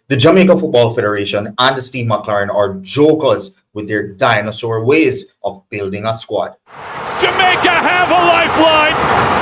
The Jamaica Football Federation and Steve McClaren are jokers with their dinosaur ways of building a squad. Jamaica have a lifeline.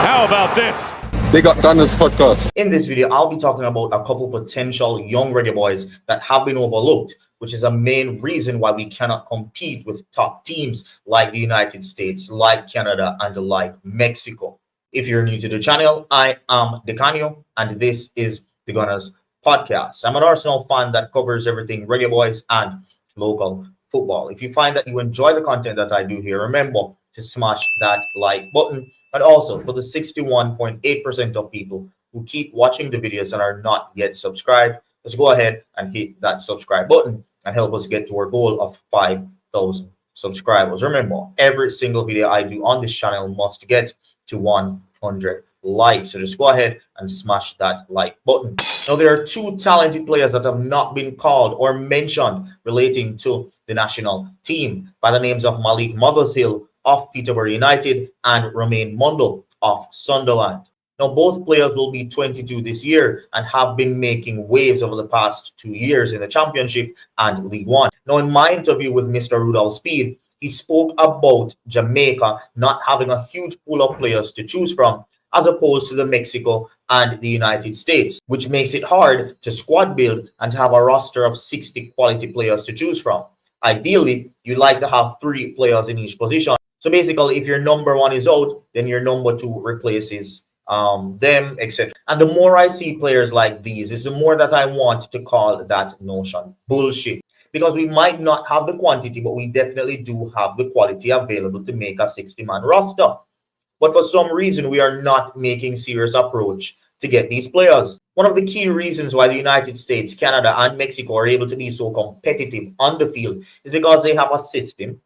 How about this? They got Gunnaz podcast. In this video, I'll be talking about a couple potential young reggae boys that have been overlooked, which is a main reason why we cannot compete with top teams like the United States, like Canada, and like Mexico. If you're new to the channel, I am Dicanio, and this is the Gunnaz podcast. I'm an Arsenal fan that covers everything reggae boys and local football. If you find that you enjoy the content that I do here, remember to smash that like button. And also for the 61.8% of people who keep watching the videos and are not yet subscribed, let's go ahead and hit that subscribe button and help us get to our goal of 5,000 subscribers. Remember, every single video I do on this channel must get to 100 likes. So just go ahead and smash that like button. Now, there are two talented players that have not been called or mentioned relating to the national team by the names of Malik Mothersill of Peterborough United and Romaine Mundle of Sunderland. Now, both players will be 22 this year and have been making waves over the past 2 years in the Championship and League One. Now, in my interview with Mr. Rudolph Speed, he spoke about Jamaica not having a huge pool of players to choose from, as opposed to the Mexico and the United States, which makes it hard to squad build and have a roster of 60 quality players to choose from. Ideally, you'd like to have 3 players in each position. So basically, if your number 1 is out, then your number 2 replaces them, etc. And the more I see players like these, is the more that I want to call that notion bullshit. Because we might not have the quantity, but we definitely do have the quality available to make a 60-man roster. But for some reason, we are not making serious approach to get these players. One of the key reasons why the United States, Canada, and Mexico are able to be so competitive on the field is because they have a system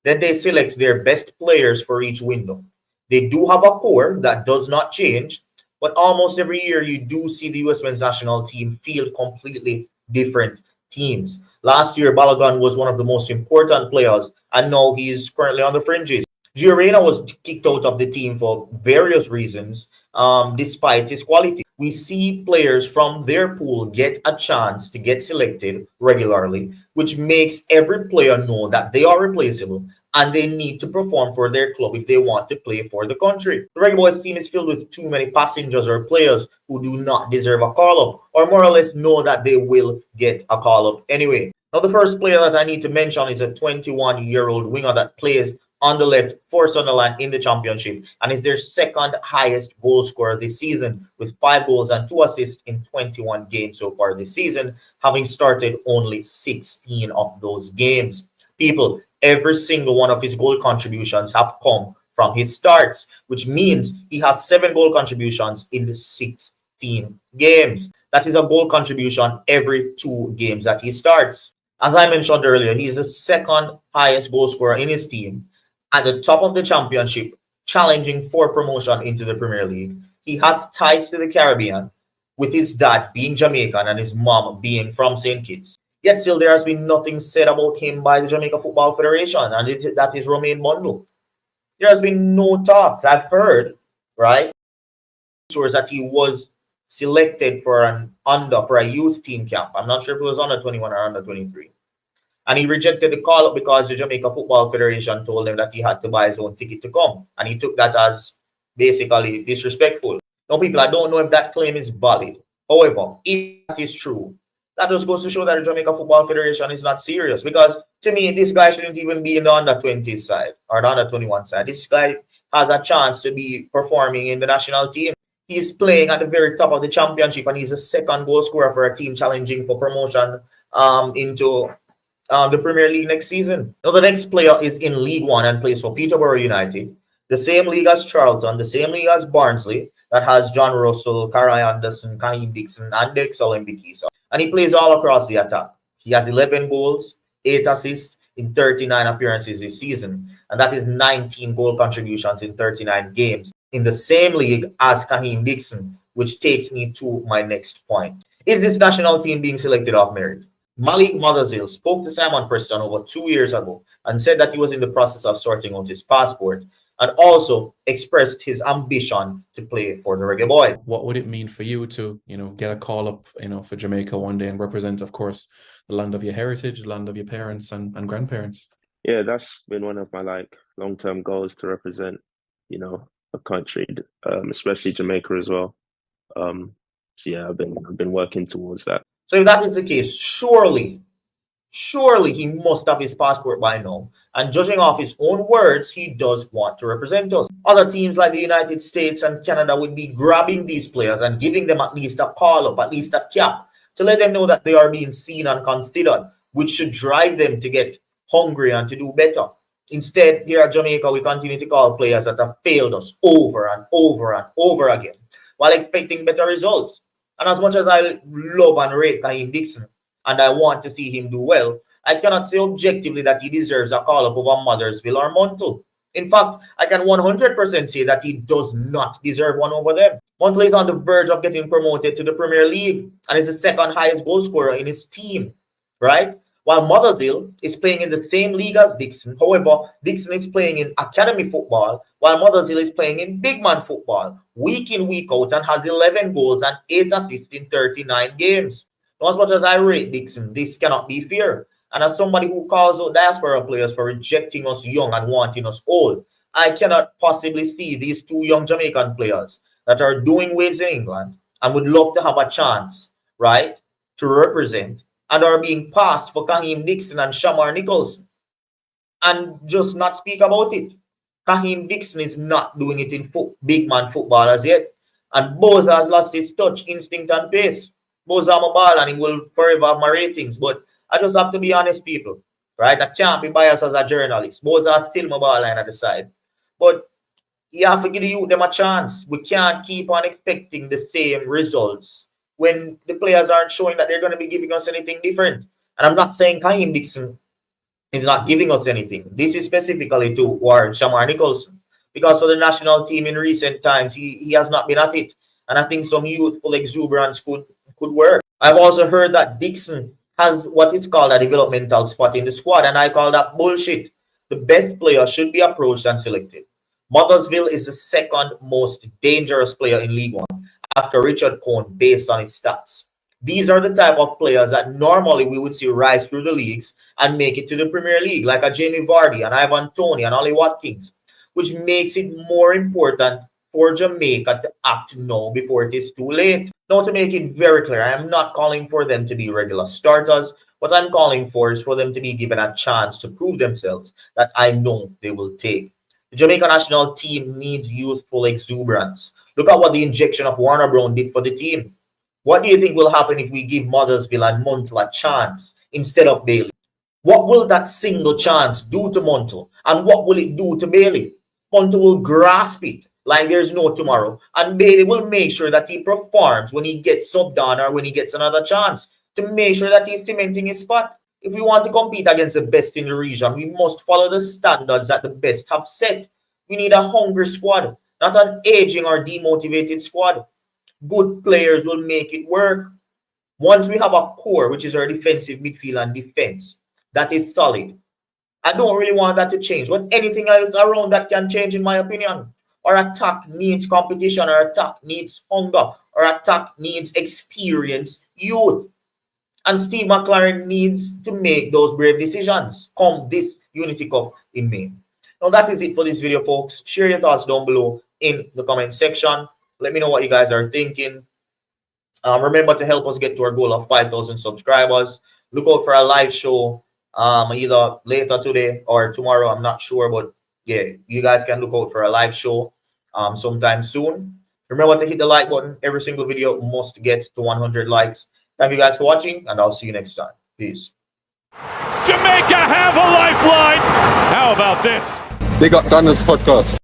that they select their best players for each window. They do have a core that does not change, but almost every year you do see the US men's national team field completely different teams. Last year, Balogun was one of the most important players, and now he is currently on the fringes. Gio was kicked out of the team for various reasons, despite his quality. We see players from their pool get a chance to get selected regularly, which makes every player know that they are replaceable and they need to perform for their club if they want to play for the country. The Reggae Boys team is filled with too many passengers or players who do not deserve a call-up, or more or less know that they will get a call-up anyway. Now, the first player that I need to mention is a 21-year-old winger that plays on the left for Sunderland in the Championship and is their second highest goal scorer this season, with 5 goals and 2 assists in 21 games so far this season, having started only 16 of those games. People, every single one of his goal contributions have come from his starts, which means he has 7 goal contributions in the 16 games. That is a goal contribution every 2 games that he starts. As I mentioned earlier, he is the second highest goal scorer in his team, at the top of the Championship, challenging for promotion into the Premier League. He has ties to the Caribbean, with his dad being Jamaican and his mom being from St. Kitts. Yet still, there has been nothing said about him by the Jamaica Football Federation, and that is Romaine Mundle. There has been no talks. I've heard, right, source that he was selected for a youth team camp. I'm not sure if it was under 21 or under 23. And he rejected the call-up because the Jamaica Football Federation told him that he had to buy his own ticket to come. And he took that as basically disrespectful. Now, people, I don't know if that claim is valid. However, if that is true, that just goes to show that the Jamaica Football Federation is not serious. Because to me, this guy shouldn't even be in the under-20s side or the under-21 side. This guy has a chance to be performing in the national team. He's playing at the very top of the Championship, and he's the second goal scorer for a team challenging for promotion into the Premier League next season. Now, the next player is in League One and plays for Peterborough United, the same league as Charlton, the same league as Barnsley, that has John Russell, Kari Anderson, Kahim Dixon, and Dexel Mbikisa. And he plays all across the attack. He has 11 goals, 8 assists in 39 appearances this season, and that is 19 goal contributions in 39 games in the same league as Kahim Dixon, which takes me to my next point. Is this national team being selected off merit? Malik Mothersill spoke to Simon Preston over 2 years ago and said that he was in the process of sorting out his passport. and also expressed his ambition to play for the Reggae Boys. What would it mean for you to, get a call up, for Jamaica one day and represent, of course, the land of your heritage, the land of your parents and grandparents? Yeah, that's been one of my long-term goals, to represent, a country, especially Jamaica as well. So yeah, I've been working towards that. So if that is the case, surely he must have his passport by now. And judging off his own words, he does want to represent us. Other teams like the United States and Canada would be grabbing these players and giving them at least a call-up, at least a cap, to let them know that they are being seen and considered, which should drive them to get hungry and to do better. Instead, here at Jamaica, we continue to call players that have failed us over and over and over again, while expecting better results. And as much as I love and rate Kahim Dixon, and I want to see him do well, I cannot say objectively that he deserves a call-up over Mothershille or Mundle. In fact, I can 100% say that he does not deserve one over them. Mundle is on the verge of getting promoted to the Premier League and is the second highest goal scorer in his team, right? While Mothershille is playing in the same league as Dixon. However, Dixon is playing in academy football, while Mothershille is playing in big man football, week in, week out, and has 11 goals and 8 assists in 39 games. Now, as much as I rate Dixon, this cannot be fair. And as somebody who calls out diaspora players for rejecting us young and wanting us old, I cannot possibly see these two young Jamaican players that are doing waves in England and would love to have a chance, right, to represent, and are being passed for Kahim Dixon and Shamar Nicholson, and just not speak about it. Kahim Dixon is not doing it in big man football as yet. And Boza has lost his touch, instinct, and pace. Boza my ball and he will forever have my ratings. But I just have to be honest, people. Right? I can't be biased as a journalist. Boza is still my ball line at the side. But you have to give the youth them a chance. We can't keep on expecting the same results when the players aren't showing that they're going to be giving us anything different. And I'm not saying Kahim Dixon is not giving us anything. This is specifically to Warren Shamar Nicholson, because for the national team in recent times, he has not been at it. And I think some youthful exuberance could work. I've also heard that Dixon has what is called a developmental spot in the squad, and I call that bullshit. The best player should be approached and selected. Mothershille is the second most dangerous player in League One after Richard Cohn based on his stats. These are the type of players that normally we would see rise through the leagues and make it to the Premier League, like a Jamie Vardy and Ivan Toney and Ollie Watkins, which makes it more important for Jamaica to act now before it is too late. Now, to make it very clear, I am not calling for them to be regular starters. What I'm calling for is for them to be given a chance to prove themselves that I know they will take. The Jamaica national team needs youthful exuberance. Look at what the injection of Warner Brown did for the team. What do you think will happen if we give Mothershille and Mundle a chance instead of Bailey? What will that single chance do to Mundle? And what will it do to Bailey? Mundle will grasp it like there's no tomorrow. And Bailey will make sure that he performs when he gets subbed on or when he gets another chance to make sure that he's cementing his spot. If we want to compete against the best in the region, we must follow the standards that the best have set. We need a hungry squad, not an aging or demotivated squad. Good players will make it work. Once we have a core, which is our defensive midfield and defense, that is solid. I don't really want that to change, but anything else around that can change, in my opinion. Our attack needs competition, our attack needs hunger, our attack needs experienced youth. And Steve McClaren needs to make those brave decisions come this Unity Cup in May. Now, that is it for this video, folks. Share your thoughts down below in the comment section. Let me know what you guys are thinking. Remember to help us get to our goal of 5,000 subscribers. Look out for a live show either later today or tomorrow. I'm not sure, but yeah, you guys can look out for a live show sometime soon. Remember to hit the like button. Every single video must get to 100 likes. Thank you guys for watching, and I'll see you next time. Peace. Jamaica have a lifeline. How about this? They got Gunnaz podcast.